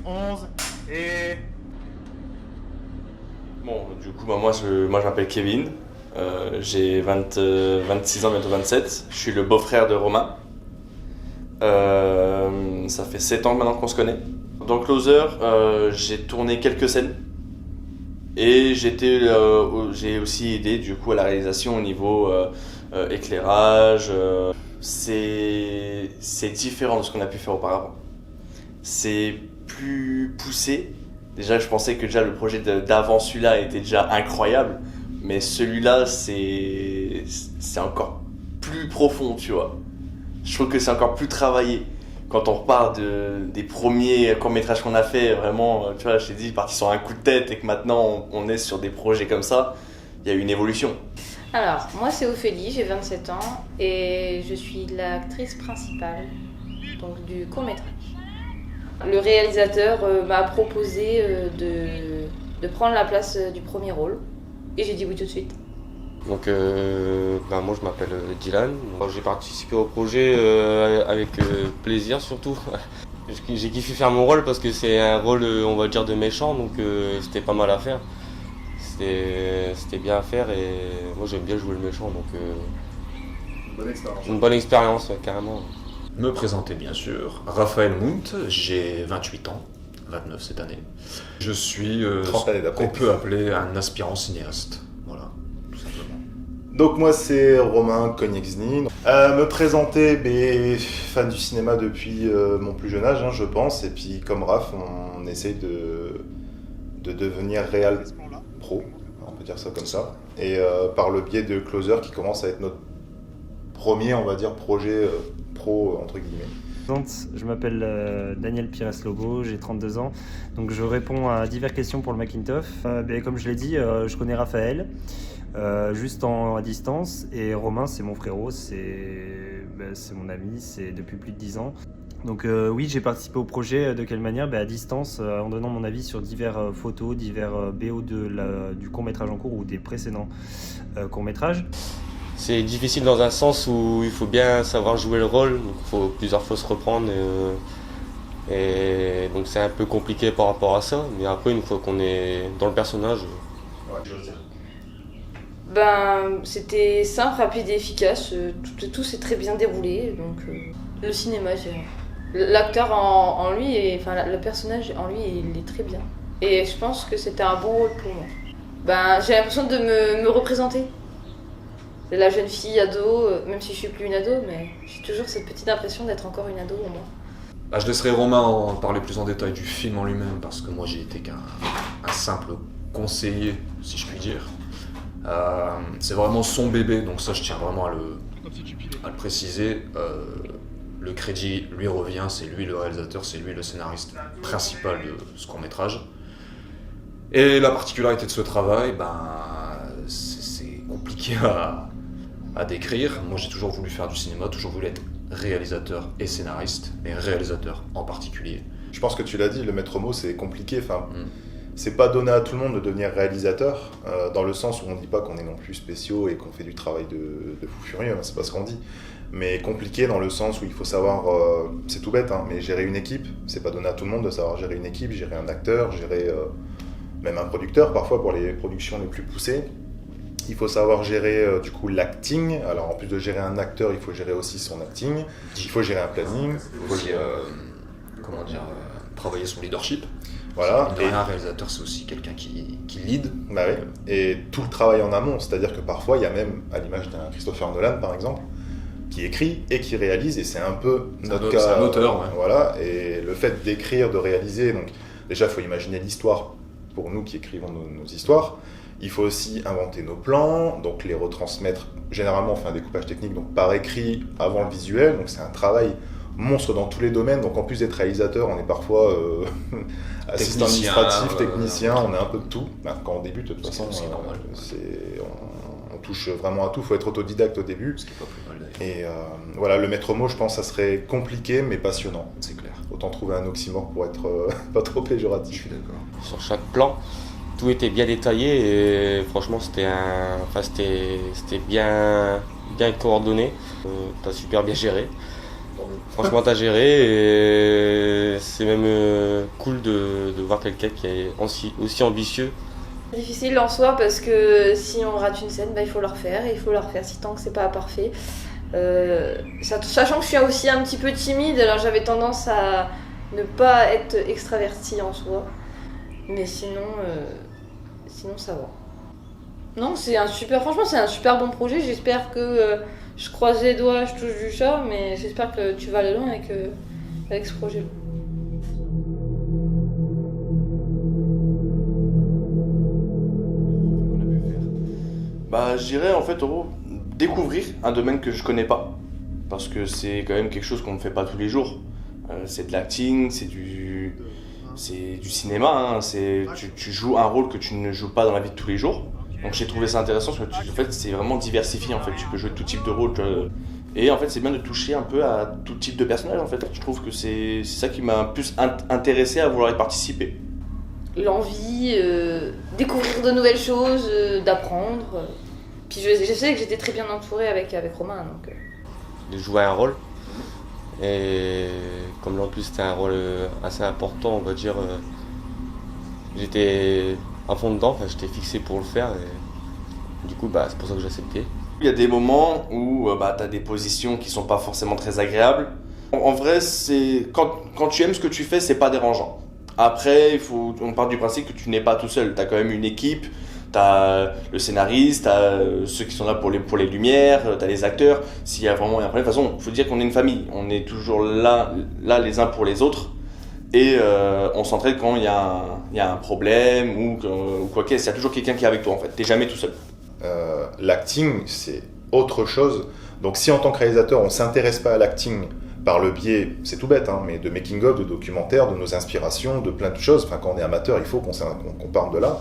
11 et... Bon, du coup, moi je m'appelle Kevin, j'ai 26 ans, bientôt 27. Je suis le beau-frère de Romain. Ça fait 7 ans maintenant qu'on se connaît. Dans Closer, j'ai tourné quelques scènes et j'ai aussi aidé du coup à la réalisation au niveau éclairage. C'est différent de ce qu'on a pu faire auparavant. C'est plus poussé. Déjà, je pensais que déjà le projet d'avant celui-là était déjà incroyable, mais celui-là, c'est encore plus profond, tu vois. Je trouve que c'est encore plus travaillé. Quand on repart des premiers courts-métrages qu'on a fait, vraiment, tu vois, je t'ai dit, parti sur un coup de tête et que maintenant on est sur des projets comme ça, il y a eu une évolution. Alors, moi c'est Ophélie, j'ai 27 ans et je suis l'actrice principale donc, du court-métrage. Le réalisateur m'a proposé de prendre la place du premier rôle et j'ai dit oui tout de suite. Donc moi je m'appelle Dylan, j'ai participé au projet avec plaisir surtout. J'ai kiffé faire mon rôle parce que c'est un rôle on va dire de méchant, donc c'était pas mal à faire. C'était bien à faire et moi j'aime bien jouer le méchant, donc une bonne expérience ouais, carrément. Me présenter bien sûr, Raphaël Munt, j'ai 28 ans, 29 cette année. Je suis ce qu'on peut appeler un aspirant cinéaste, voilà, tout simplement. Donc moi c'est Romain Konietzny. Me présenter, fan du cinéma depuis mon plus jeune âge, je pense, et puis comme Raph, on essaye de devenir réal pro, on peut dire ça comme ça, et par le biais de Closer qui commence à être notre premier, on va dire, projet pro, entre guillemets. Je m'appelle Daniel Pires-Lobo, j'ai 32 ans, donc je réponds à diverses questions pour le Making-of. Comme je l'ai dit, je connais Raphaël, juste à distance, et Romain c'est mon frérot, c'est mon ami, c'est depuis plus de 10 ans. Donc oui, j'ai participé au projet, de quelle manière ? À distance, en donnant mon avis sur diverses photos, divers BO du court-métrage en cours ou des précédents courts-métrages. C'est difficile dans un sens où il faut bien savoir jouer le rôle, donc il faut plusieurs fois se reprendre et donc c'est un peu compliqué par rapport à ça, mais après une fois qu'on est dans le personnage... Ouais, je veux dire. C'était simple, rapide et efficace, tout s'est très bien déroulé, donc le cinéma, l'acteur en lui, le personnage en lui, il est très bien. Et je pense que c'était un bon rôle pour moi. J'ai l'impression de me représenter. La jeune fille ado, même si je suis plus une ado, mais j'ai toujours cette petite impression d'être encore une ado en moi. Je laisserai Romain en parler plus en détail du film en lui-même, parce que moi j'ai été qu'un simple conseiller, si je puis dire. C'est vraiment son bébé, donc ça je tiens vraiment à le préciser. Le crédit lui revient, c'est lui le réalisateur, c'est lui le scénariste principal de ce court-métrage. Et la particularité de ce travail, c'est compliqué à décrire. Moi j'ai toujours voulu faire du cinéma, toujours voulu être réalisateur et scénariste, mais réalisateur en particulier. Je pense que tu l'as dit, le maître mot c'est compliqué, c'est pas donné à tout le monde de devenir réalisateur, dans le sens où on dit pas qu'on est non plus spéciaux et qu'on fait du travail de fou furieux, c'est pas ce qu'on dit. Mais compliqué dans le sens où il faut savoir, c'est tout bête, mais gérer une équipe, c'est pas donné à tout le monde de savoir gérer une équipe, gérer un acteur, gérer même un producteur parfois pour les productions les plus poussées. Il faut savoir gérer du coup l'acting. Alors en plus de gérer un acteur, il faut gérer aussi son acting. Il faut gérer un planning. Il faut aussi, travailler son leadership. Voilà. Et un réalisateur, c'est aussi quelqu'un qui lead. Oui. Et tout le travail en amont. C'est-à-dire que parfois, il y a même, à l'image d'un Christopher Nolan par exemple, qui écrit et qui réalise. Et c'est un peu notre cas. C'est un auteur, ouais. Voilà. Et le fait d'écrire, de réaliser, donc déjà, il faut imaginer l'histoire pour nous qui écrivons nos histoires. Il faut aussi inventer nos plans, donc les retransmettre. Généralement, on fait un découpage technique, donc par écrit avant le visuel. Donc c'est un travail monstre dans tous les domaines. Donc en plus d'être réalisateur, on est parfois assistant administratif, technicien, on est un peu de tout. Quand on débute, de toute façon, c'est normal. On touche vraiment à tout. Il faut être autodidacte au début. Ce qui est pas plus mal. Et voilà, le maître mot, je pense, ça serait compliqué mais passionnant. C'est clair. Autant trouver un oxymore pour être pas trop péjoratif. Je suis d'accord. Sur chaque plan, tout était bien détaillé et franchement c'était bien coordonné. T'as super bien géré. Franchement, t'as géré et c'est même cool de voir quelqu'un qui est aussi ambitieux. C'est difficile en soi parce que si on rate une scène, il faut la refaire et il faut la refaire si tant que c'est pas parfait. Sachant que je suis aussi un petit peu timide, alors j'avais tendance à ne pas être extravertie en soi. Mais sinon ça va. Non, franchement c'est un super bon projet. J'espère que je croise les doigts, je touche du chat, mais j'espère que tu vas aller loin avec ce projet-là. Je dirais en fait découvrir un domaine que je connais pas, parce que c'est quand même quelque chose qu'on ne fait pas tous les jours. C'est de l'acting, c'est du cinéma, hein. Tu joues un rôle que tu ne joues pas dans la vie de tous les jours. Donc j'ai trouvé ça intéressant parce que en fait, c'est vraiment diversifié. En fait. Tu peux jouer tout type de rôle. Et en fait, c'est bien de toucher un peu à tout type de personnage. En fait. Je trouve que c'est ça qui m'a plus intéressé à vouloir y participer. L'envie, découvrir de nouvelles choses, d'apprendre. Puis je sais que j'étais très bien entourée avec Romain. Donc, De jouer un rôle. Et comme là en plus c'était un rôle assez important, on va dire, j'étais à fond dedans, j'étais fixé pour le faire. Et du coup, c'est pour ça que j'ai accepté. Il y a des moments où tu as des positions qui sont pas forcément très agréables. En vrai, c'est quand tu aimes ce que tu fais, c'est pas dérangeant. Après, on part du principe que tu n'es pas tout seul. Tu as quand même une équipe, tu as le scénariste, tu as ceux qui sont là pour les lumières, tu as les acteurs. S'il y a vraiment un problème, de toute façon, il faut dire qu'on est une famille. On est toujours là les uns pour les autres. Et on s'entraide quand il y a un problème ou quoi qu'il y a. Il y a toujours quelqu'un qui est avec toi en fait. Tu n'es jamais tout seul. L'acting, c'est autre chose. Donc si en tant que réalisateur, on ne s'intéresse pas à l'acting par le biais, c'est tout bête, mais de making-of, de documentaires, de nos inspirations, de plein de choses. Quand on est amateur, il faut qu'on parte de là.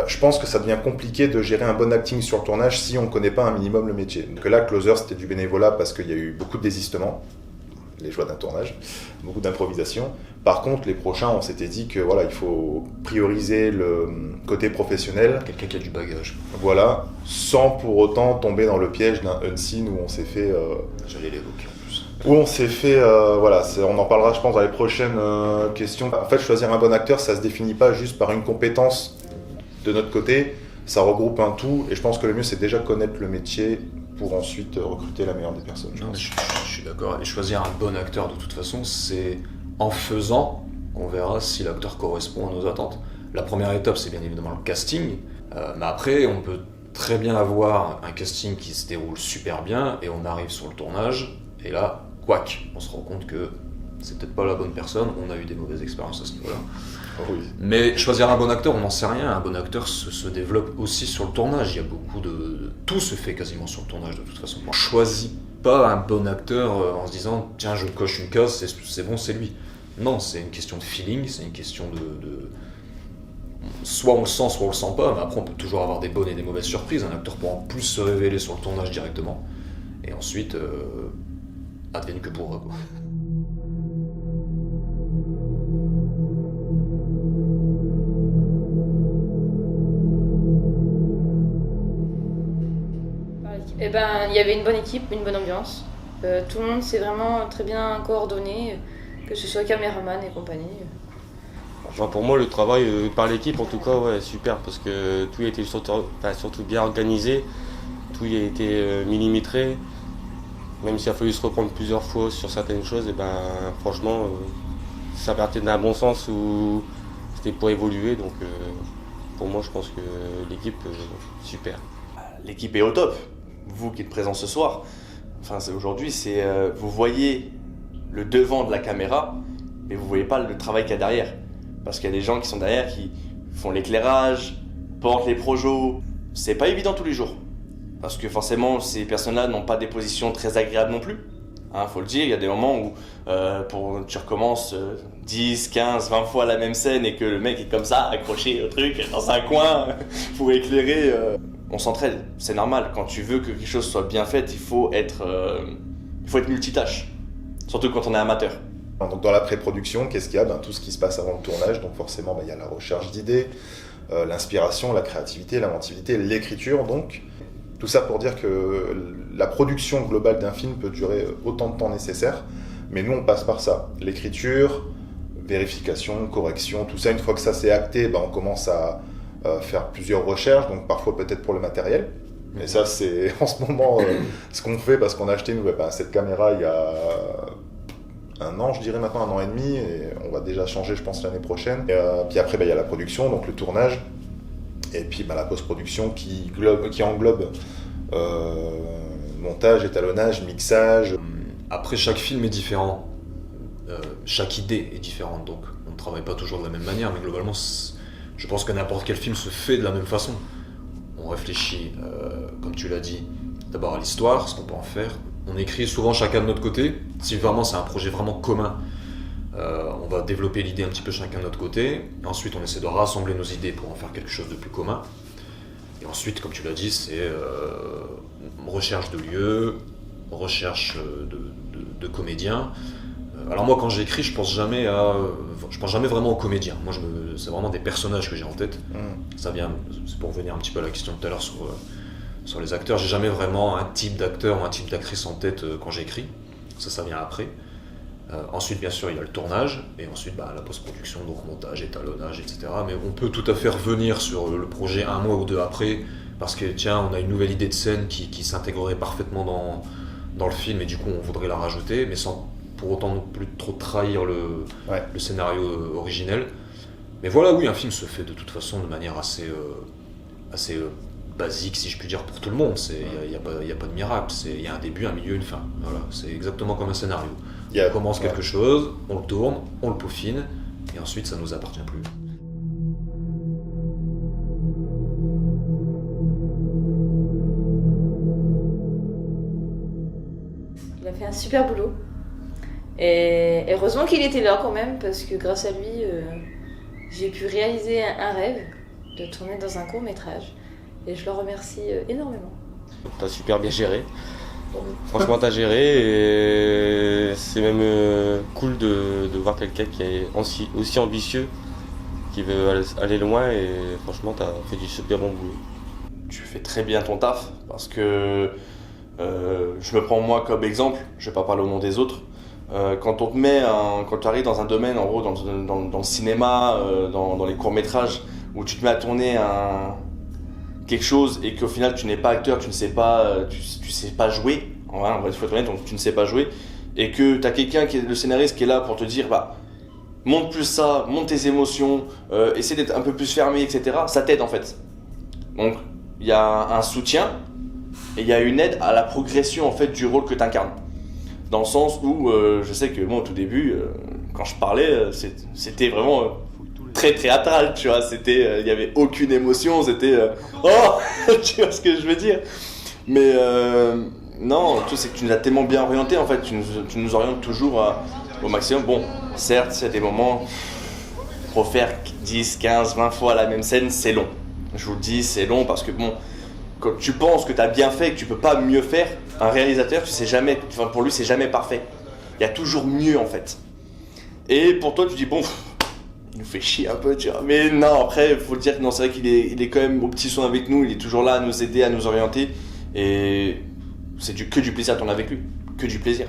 Je pense que ça devient compliqué de gérer un bon acting sur le tournage si on ne connaît pas un minimum le métier. Donc là, Closer, c'était du bénévolat parce qu'il y a eu beaucoup de désistements, les joies d'un tournage, beaucoup d'improvisation. Par contre, les prochains, on s'était dit que il faut prioriser le côté professionnel. Quelqu'un qui a du bagage. Voilà, sans pour autant tomber dans le piège d'un unseen où on s'est fait... J'allais l'évoquer en plus. Où on s'est fait... on en parlera, je pense, dans les prochaines questions. En fait, choisir un bon acteur, ça ne se définit pas juste par une compétence de notre côté. Ça regroupe un tout, et je pense que le mieux, c'est déjà connaître le métier pour ensuite recruter la meilleure des personnes. Je suis d'accord. Et choisir un bon acteur, de toute façon, c'est en faisant qu'on verra si l'acteur correspond à nos attentes. La première étape, c'est bien évidemment le casting. Mais après, on peut très bien avoir un casting qui se déroule super bien et on arrive sur le tournage. Et là, couac, on se rend compte que c'est peut-être pas la bonne personne. On a eu des mauvaises expériences à ce niveau-là. Oui. Mais choisir un bon acteur, on n'en sait rien. Un bon acteur se développe aussi sur le tournage. Il y a beaucoup tout se fait quasiment sur le tournage de toute façon. On ne choisit pas un bon acteur en se disant tiens, je coche une case, c'est bon, c'est lui. Non, c'est une question de feeling, c'est une question de... Soit on le sent, soit on le sent pas, mais après on peut toujours avoir des bonnes et des mauvaises surprises. Un acteur peut en plus se révéler sur le tournage directement. Et ensuite, advienne que pourra, quoi. Il y avait une bonne équipe, une bonne ambiance. Tout le monde s'est vraiment très bien coordonné, que ce soit caméraman et compagnie. Pour moi, le travail par l'équipe, en tout cas, super, parce que tout a été surtout bien organisé, tout a été millimétré. Même s'il a fallu se reprendre plusieurs fois sur certaines choses, franchement, ça partait d'un bon sens où c'était pour évoluer. Donc, pour moi, je pense que l'équipe, super. L'équipe est au top. Vous qui êtes présents ce soir, aujourd'hui, vous voyez le devant de la caméra, mais vous voyez pas le travail qu'il y a derrière. Parce qu'il y a des gens qui sont derrière, qui font l'éclairage, portent les projos. C'est pas évident tous les jours. Parce que forcément, ces personnes-là n'ont pas des positions très agréables non plus. Faut le dire, il y a des moments où tu recommences 10, 15, 20 fois la même scène et que le mec est comme ça, accroché au truc, dans un coin, pour éclairer. On s'entraide, c'est normal. Quand tu veux que quelque chose soit bien fait, il faut être multitâche. Surtout quand on est amateur. Donc dans la pré-production, qu'est-ce qu'il y a ? Tout ce qui se passe avant le tournage. Donc forcément, il y a la recherche d'idées, l'inspiration, la créativité, l'inventivité, l'écriture. Donc Tout ça pour dire que la production globale d'un film peut durer autant de temps nécessaire, mais nous on passe par ça. L'écriture, vérification, correction, tout ça, une fois que ça c'est acté, on commence à faire plusieurs recherches, donc parfois peut-être pour le matériel. Et ça c'est en ce moment ce qu'on fait parce qu'on a acheté cette caméra il y a 1 an, je dirais maintenant 1 an et demi, et on va déjà changer je pense l'année prochaine. Et, puis après il y a la production, donc le tournage, et puis la post-production qui englobe montage, étalonnage, mixage. Après, chaque film est différent, chaque idée est différente, donc on ne travaille pas toujours de la même manière, mais globalement, je pense que n'importe quel film se fait de la même façon. On réfléchit, comme tu l'as dit, d'abord à l'histoire, ce qu'on peut en faire. On écrit souvent chacun de notre côté. Si vraiment c'est un projet vraiment commun, on va développer l'idée un petit peu chacun de notre côté. Ensuite, on essaie de rassembler nos idées pour en faire quelque chose de plus commun. Et ensuite, comme tu l'as dit, c'est recherche de lieux, recherche de comédiens. Alors moi, quand j'écris, je pense jamais vraiment aux comédiens. Moi, c'est vraiment des personnages que j'ai en tête. Ça vient, c'est pour revenir un petit peu à la question de tout à l'heure sur les acteurs. J'ai jamais vraiment un type d'acteur ou un type d'actrice en tête quand j'écris. Ça vient après. Ensuite, bien sûr, il y a le tournage, et ensuite la post-production, donc montage, étalonnage, etc. Mais on peut tout à fait revenir sur le projet 1 mois ou 2 après, parce que tiens, on a une nouvelle idée de scène qui s'intégrerait parfaitement dans le film, et du coup on voudrait la rajouter, mais sans pour autant non plus trop trahir le scénario originel. Mais voilà, oui, un film se fait de toute façon de manière assez basique, si je puis dire, pour tout le monde. Il n'y a pas de miracle, il y a un début, un milieu, une fin. Voilà, c'est exactement comme un scénario. On commence quelque chose, on le tourne, on le peaufine, et ensuite ça ne nous appartient plus. Il a fait un super boulot. Et heureusement qu'il était là quand même, parce que grâce à lui, j'ai pu réaliser un rêve de tourner dans un court-métrage. Et je le remercie énormément. T'as super bien géré. Franchement, t'as géré, et c'est même cool de voir quelqu'un qui est aussi ambitieux, qui veut aller loin, et franchement, t'as fait du super bon boulot. Tu fais très bien ton taf, parce que je me prends moi comme exemple, je vais pas parler au nom des autres. Quand on te met, quand tu arrives dans un domaine, en gros dans le cinéma, dans les courts-métrages, où tu te mets à tourner quelque chose et qu'au final tu n'es pas acteur, tu ne sais pas, tu sais pas jouer, on va être honnête, donc tu ne sais pas jouer, et que tu as quelqu'un qui est le scénariste qui est là pour te dire monte plus ça, monte tes émotions, essaie d'être un peu plus fermé, etc. Ça t'aide en fait. Donc il y a un soutien et il y a une aide à la progression en fait du rôle que tu incarnes. Dans le sens où je sais que moi au tout début, quand je parlais, c'était vraiment très théâtral, tu vois, il y avait aucune émotion, c'était tu vois ce que je veux dire. Mais non, tout c'est que tu nous as tellement bien orienté en fait, tu nous orientes toujours au maximum. Bon, certes, c'est des moments, refaire 10, 15, 20 fois la même scène, c'est long. Je vous le dis, c'est long parce que bon, quand tu penses que tu as bien fait, que tu peux pas mieux faire, un réalisateur, tu sais jamais, pour lui, c'est jamais parfait. Il y a toujours mieux en fait. Et pour toi, tu dis bon, il nous fait chier un peu, tu vois. Mais non, après, il faut le dire que non, c'est vrai qu'il est quand même au petit soin avec nous, il est toujours là à nous aider, à nous orienter. Et c'est que du plaisir à tourner avec lui, que du plaisir.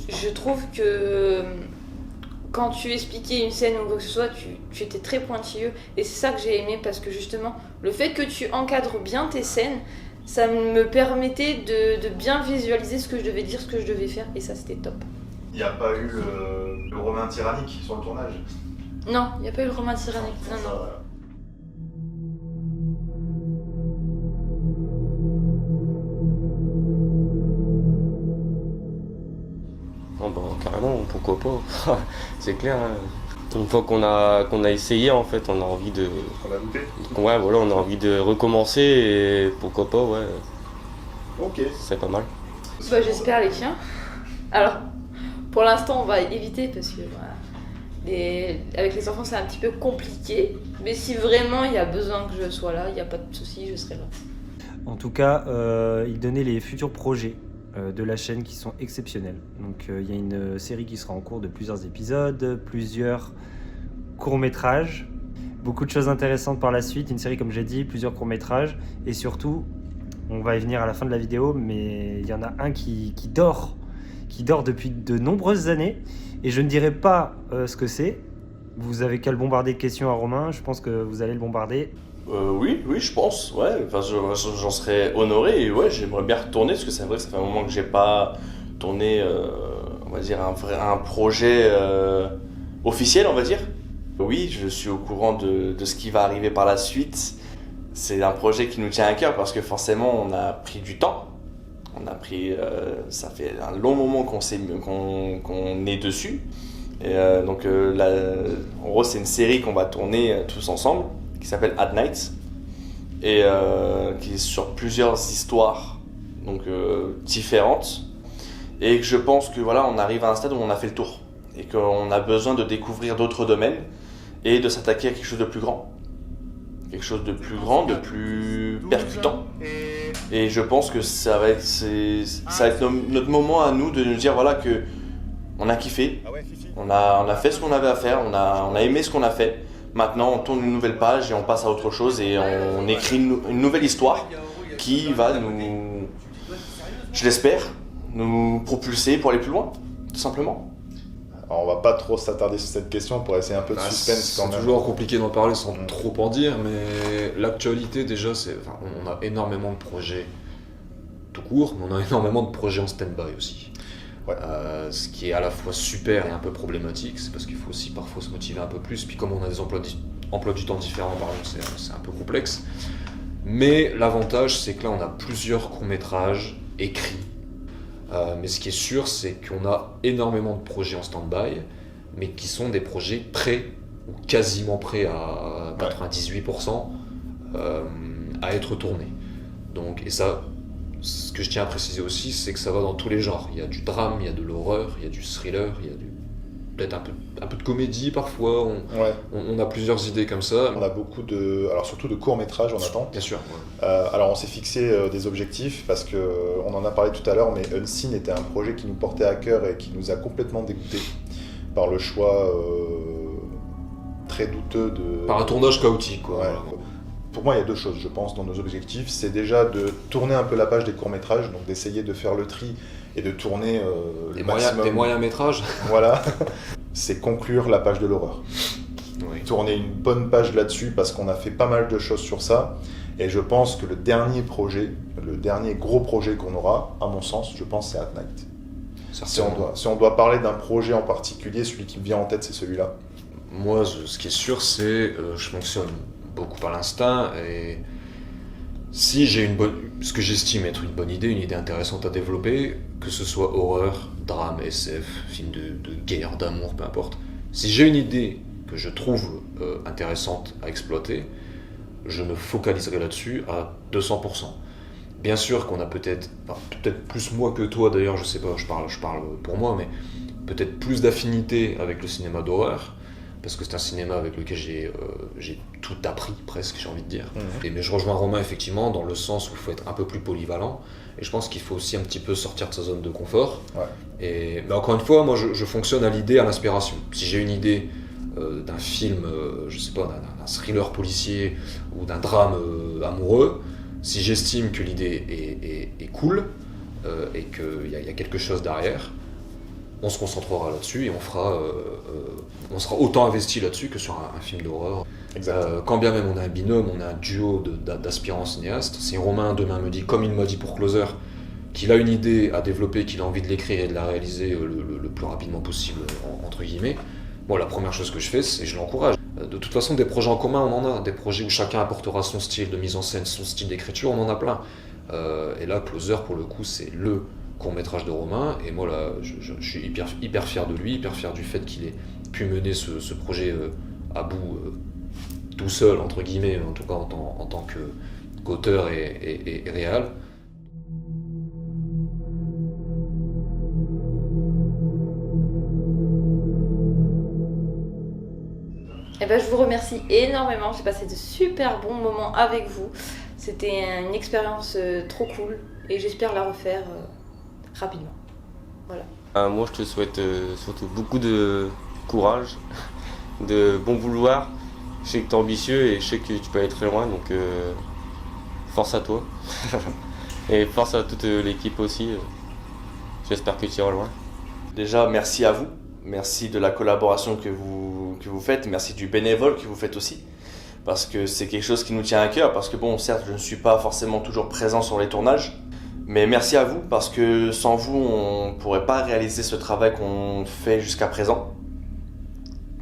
Je trouve que quand tu expliquais une scène ou quoi que ce soit, tu étais très pointilleux. Et c'est ça que j'ai aimé, parce que justement, le fait que tu encadres bien tes scènes, ça me permettait de bien visualiser ce que je devais dire, ce que je devais faire, et ça c'était top. Il n'y a pas eu le Romain tyrannique sur le tournage? Non, il n'y a pas eu le Romain tyrannique. Non. Carrément, pourquoi pas. C'est clair. Hein. Une fois qu'on a essayé, en fait, on a envie de. On a loupé. Ouais, voilà, on a envie de recommencer, et pourquoi pas, ouais. Ok. C'est pas mal. J'espère les tiens. Alors, pour l'instant, on va éviter parce que voilà, avec les enfants, c'est un petit peu compliqué. Mais si vraiment il y a besoin que je sois là, il n'y a pas de souci, je serai là. En tout cas, il donnait les futurs projets de la chaîne qui sont exceptionnels. Donc il y a une série qui sera en cours de plusieurs épisodes, plusieurs courts-métrages, beaucoup de choses intéressantes par la suite, une série comme j'ai dit, plusieurs courts-métrages, et surtout On va y venir à la fin de la vidéo, mais il y en a un qui dort depuis de nombreuses années. Et je ne dirai pas ce que c'est. Vous avez qu'à le bombarder de questions à Romain. Je pense que vous allez le bombarder. Oui, je pense. Ouais, enfin, j'en serais honoré. Et ouais, j'aimerais bien retourner parce que c'est vrai que ça fait un moment que j'ai pas tourné, on va dire, un projet officiel, on va dire. Oui, je suis au courant de ce qui va arriver par la suite. C'est un projet qui nous tient à cœur parce que forcément, on a pris du temps. Ça fait un long moment qu'on est dessus. Et donc, en gros, c'est une série qu'on va tourner tous ensemble, qui s'appelle At Night, et qui est sur plusieurs histoires donc, différentes. Et que je pense que voilà, on arrive à un stade où on a fait le tour. Et qu'on a besoin de découvrir d'autres domaines et de s'attaquer à quelque chose de plus grand. Quelque chose de plus grand, de plus percutant. Et je pense que ça va être notre moment à nous de nous dire voilà que on a kiffé, on a fait ce qu'on avait à faire, on a aimé ce qu'on a fait. Maintenant on tourne une nouvelle page et on passe à autre chose et on écrit une nouvelle histoire qui va nous, je l'espère, nous propulser pour aller plus loin, tout simplement. Alors, on va pas trop s'attarder sur cette question pour essayer un peu de suspense quand même. C'est toujours compliqué d'en parler sans trop en dire, mais l'actualité déjà, on a énormément de projets tout court, mais on a énormément de projets en stand-by aussi. Ouais. Ce qui est à la fois super et un peu problématique, c'est parce qu'il faut aussi parfois se motiver un peu plus, puis comme on a des emplois du temps différents, c'est un peu complexe. Mais l'avantage, c'est que là, on a plusieurs courts-métrages écrits. Mais ce qui est sûr, c'est qu'on a énormément de projets en stand-by, mais qui sont des projets prêts, ou quasiment prêts à 98%, à être tournés. Donc, et ça, ce que je tiens à préciser aussi, c'est que ça va dans tous les genres. Il y a du drame, il y a de l'horreur, il y a du thriller, il y a peut-être un peu de comédie parfois. On a plusieurs idées comme ça. On a beaucoup alors surtout de courts-métrages en attente. Bien sûr. Ouais. Alors on s'est fixé des objectifs parce qu'on en a parlé tout à l'heure, mais Unseen était un projet qui nous portait à cœur et qui nous a complètement dégoûtés par le choix très douteux de... Par un tournage chaotique, quoi. Ouais. Pour moi, il y a deux choses, je pense, dans nos objectifs. C'est déjà de tourner un peu la page des courts-métrages, donc d'essayer de faire le tri et de tourner le maximum. Des moyens-métrages. Voilà. C'est conclure la page de l'horreur. Oui. Tourner une bonne page là-dessus parce qu'on a fait pas mal de choses sur ça. Et je pense que le dernier gros projet qu'on aura, à mon sens, je pense, c'est At Night. Si on doit parler d'un projet en particulier, celui qui me vient en tête, c'est celui-là. Moi, ce qui est sûr, c'est je fonctionne beaucoup à l'instinct et si j'ai ce que j'estime être une bonne idée, une idée intéressante à développer, que ce soit horreur, drame, SF, film de guerre, d'amour, peu importe, si j'ai une idée que je trouve intéressante à exploiter, je me focaliserai là-dessus à 200%. Bien sûr qu'on a peut-être plus moi que toi d'ailleurs, je sais pas, je parle pour moi, mais peut-être plus d'affinité avec le cinéma d'horreur, parce que c'est un cinéma avec lequel j'ai tout appris presque, j'ai envie de dire. Mais je rejoins Romain effectivement dans le sens où il faut être un peu plus polyvalent, et je pense qu'il faut aussi un petit peu sortir de sa zone de confort. Ouais. Mais encore une fois, moi je fonctionne à l'idée, à l'inspiration. Si j'ai une idée d'un film, je sais pas, d'un thriller policier ou d'un drame amoureux, si j'estime que l'idée est cool et qu'il y a quelque chose derrière, on se concentrera là-dessus et on sera autant investi là-dessus que sur un film d'horreur. Quand bien même on a un binôme, on a un duo d'aspirants cinéastes, si Romain demain me dit, comme il m'a dit pour Closer, qu'il a une idée à développer, qu'il a envie de l'écrire et de la réaliser le plus rapidement possible, entre guillemets, moi la première chose que je fais, c'est que je l'encourage. De toute façon, des projets en commun, on en a. Des projets où chacun apportera son style de mise en scène, son style d'écriture, on en a plein. Et là, Closer, pour le coup, c'est le court-métrage de Romain. Et moi, là, je suis hyper fier de lui, hyper fier du fait qu'il ait pu mener ce projet à bout tout seul, entre guillemets, en tout cas en tant qu'auteur et réal. Eh ben, je vous remercie énormément, j'ai passé de super bons moments avec vous. C'était une expérience trop cool et j'espère la refaire rapidement. Voilà. Moi je te souhaite surtout beaucoup de courage, de bon vouloir. Je sais que tu es ambitieux et je sais que tu peux aller très loin, donc force à toi. Et force à toute l'équipe aussi. J'espère que tu iras loin. Déjà, merci à vous. Merci de la collaboration que vous faites. Merci du bénévole que vous faites aussi. Parce que c'est quelque chose qui nous tient à cœur. Parce que bon, certes, je ne suis pas forcément toujours présent sur les tournages. Mais merci à vous, parce que sans vous, on ne pourrait pas réaliser ce travail qu'on fait jusqu'à présent.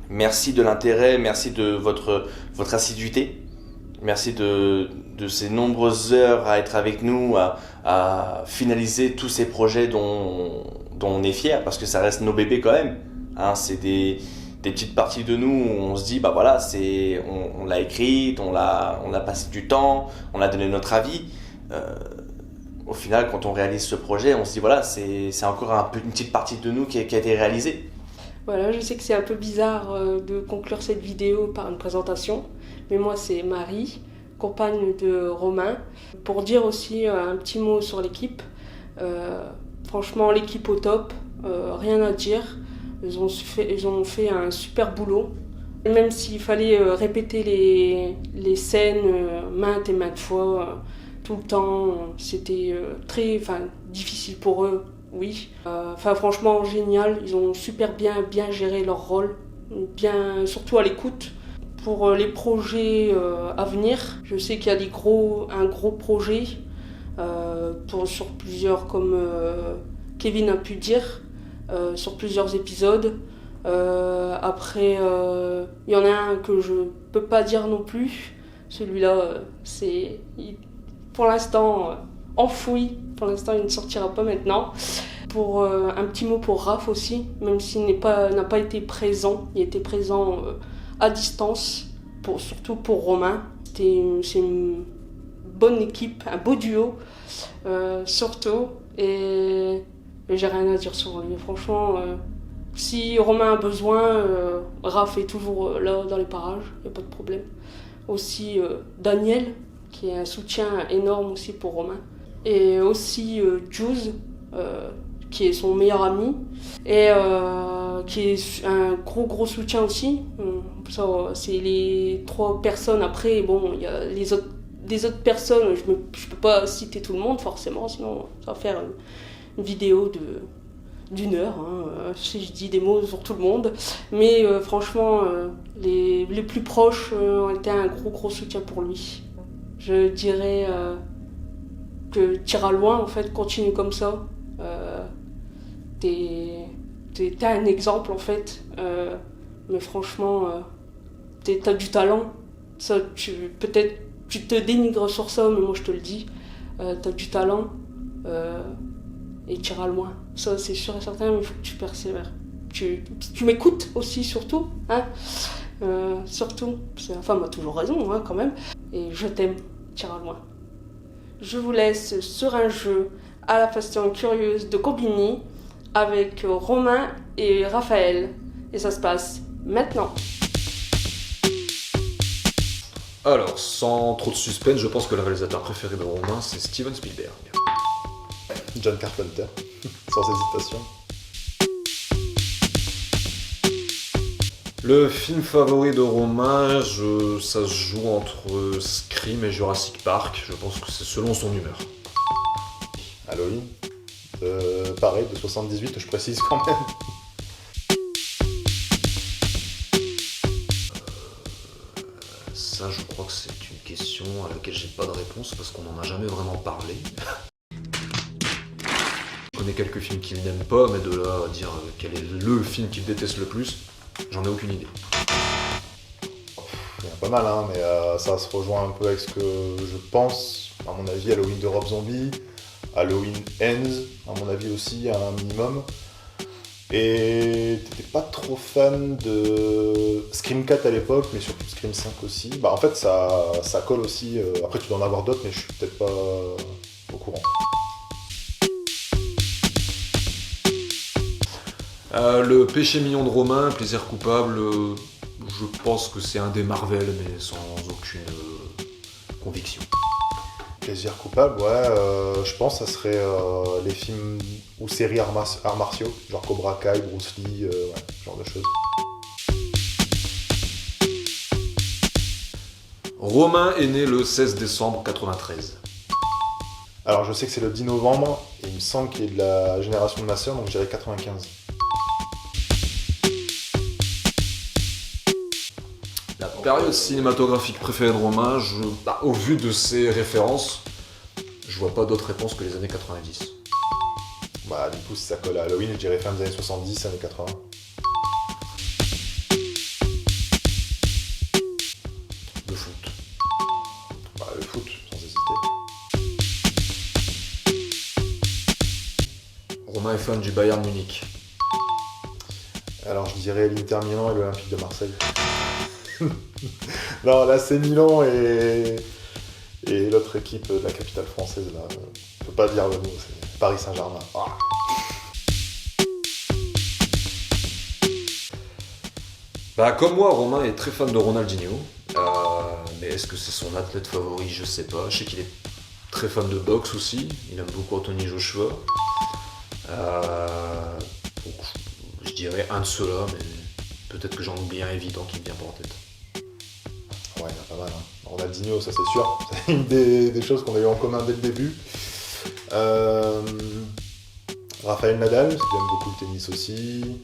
Merci de l'intérêt, merci de votre assiduité. Merci de ces nombreuses heures à être avec nous, à finaliser tous ces projets dont on est fiers, parce que ça reste nos bébés quand même. Hein, c'est des petites parties de nous où on se dit, bah voilà, on l'a écrite, on a passé du temps, on a donné notre avis. Au final, quand on réalise ce projet, on se dit voilà, c'est encore une petite partie de nous qui a été réalisée. Voilà, je sais que c'est un peu bizarre de conclure cette vidéo par une présentation, mais moi c'est Marie, compagne de Romain. Pour dire aussi un petit mot sur l'équipe, franchement l'équipe au top, rien à dire, ils ont fait un super boulot. Même s'il fallait répéter les scènes maintes et maintes fois, tout le temps, c'était très difficile pour eux, oui. Franchement, génial, ils ont super bien géré leur rôle, surtout à l'écoute. Pour les projets à venir, je sais qu'il y a un gros projet sur plusieurs, comme Kevin a pu dire, sur plusieurs épisodes. Après, il y en a un que je peux pas dire non plus. Celui-là, c'est pour l'instant enfoui. Pour l'instant, il ne sortira pas maintenant. Pour un petit mot pour Raph aussi, même s'il n'a pas été présent, il était présent à distance, surtout pour Romain. C'est une bonne équipe, un beau duo, surtout. Et j'ai rien à dire sur lui. Franchement, si Romain a besoin, Raph est toujours là dans les parages, il n'y a pas de problème. Aussi Daniel, qui est un soutien énorme aussi pour Romain. Et aussi Jules, qui est son meilleur ami, et qui est un gros soutien aussi. Ça, c'est les 3 personnes. Après, bon, il y a des autres personnes, je peux pas citer tout le monde forcément, sinon ça va faire une vidéo d'une heure, si je dis des mots sur tout le monde. Mais franchement, les plus proches ont été un gros soutien pour lui. Je dirais que t'iras loin, en fait, continue comme ça. T'es un exemple, en fait. Mais franchement, t'as du talent. Ça, peut-être tu te dénigres sur ça, mais moi je te le dis. T'as du talent et t'iras loin. Ça, c'est sûr et certain, mais il faut que tu persévères. Tu m'écoutes aussi, surtout. Hein, surtout. La femme a toujours raison, hein, quand même. Et je t'aime, t'iras loin. Je vous laisse sur un jeu à la façon curieuse de Combini avec Romain et Raphaël. Et ça se passe maintenant. Alors, sans trop de suspense, je pense que le réalisateur préféré de Romain, c'est Steven Spielberg. John Carpenter, sans hésitation. Le film favori de Romain, ça se joue entre Scream et Jurassic Park. Je pense que c'est selon son humeur. Halloween, pareil, de 78, je précise quand même. Ça, je crois que c'est une question à laquelle j'ai pas de réponse parce qu'on n'en a jamais vraiment parlé. Je connais quelques films qu'il n'aime pas, mais de là à dire quel est le film qu'il déteste le plus, j'en ai aucune idée. Il y en a pas mal, hein, mais ça se rejoint un peu avec ce que je pense. À mon avis, Halloween de Rob Zombie, Halloween Ends, à mon avis aussi, à un minimum. Et t'étais pas trop fan de Scream 4 à l'époque, mais surtout Scream 5 aussi. Bah en fait, ça colle aussi. Après, tu dois en avoir d'autres, mais je suis peut-être pas au courant. Le péché mignon de Romain, plaisir coupable, je pense que c'est un des Marvel, mais sans aucune conviction. Plaisir coupable, ouais, je pense que ça serait les films ou séries arts martiaux, genre Cobra Kai, Bruce Lee, ouais, ce genre de choses. Romain est né le 16 décembre 93. Alors je sais que c'est le 10 novembre, et il me semble qu'il est de la génération de ma sœur, donc je dirais 95. La période cinématographique préférée de Romain, au vu de ses références, je vois pas d'autre réponse que les années 90. Bah du coup si ça colle à Halloween, je dirais fin des années 70, années 80. Le foot. Bah le foot, sans hésiter. Romain est fan du Bayern Munich. Alors je dirais l'Inter Milan et l'Olympique de Marseille. Non, là c'est Milan et l'autre équipe de la capitale française, là, je peux pas dire le mot, c'est Paris Saint-Germain. Ah. Bah, comme moi, Romain est très fan de Ronaldinho. Mais est-ce que c'est son athlète favori? Je sais pas. Je sais qu'il est très fan de boxe aussi. Il aime beaucoup Anthony Joshua. Donc, je dirais un de ceux-là, mais peut-être que j'en oublie un évident qui me vient pas en tête. Ouais, il y en a pas mal. Hein. Ronaldinho, ça c'est sûr. C'est une des choses qu'on a eu en commun dès le début. Raphaël Nadal, parce qu'il aime beaucoup le tennis aussi.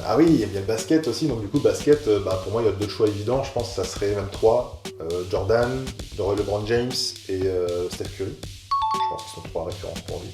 Ah oui, il aime bien le basket aussi. Donc du coup, basket, pour moi, il y a deux choix évidents. Je pense que ça serait même trois. Jordan, LeBron James et Steph Curry. Je pense qu'ils sont trois références pour lui.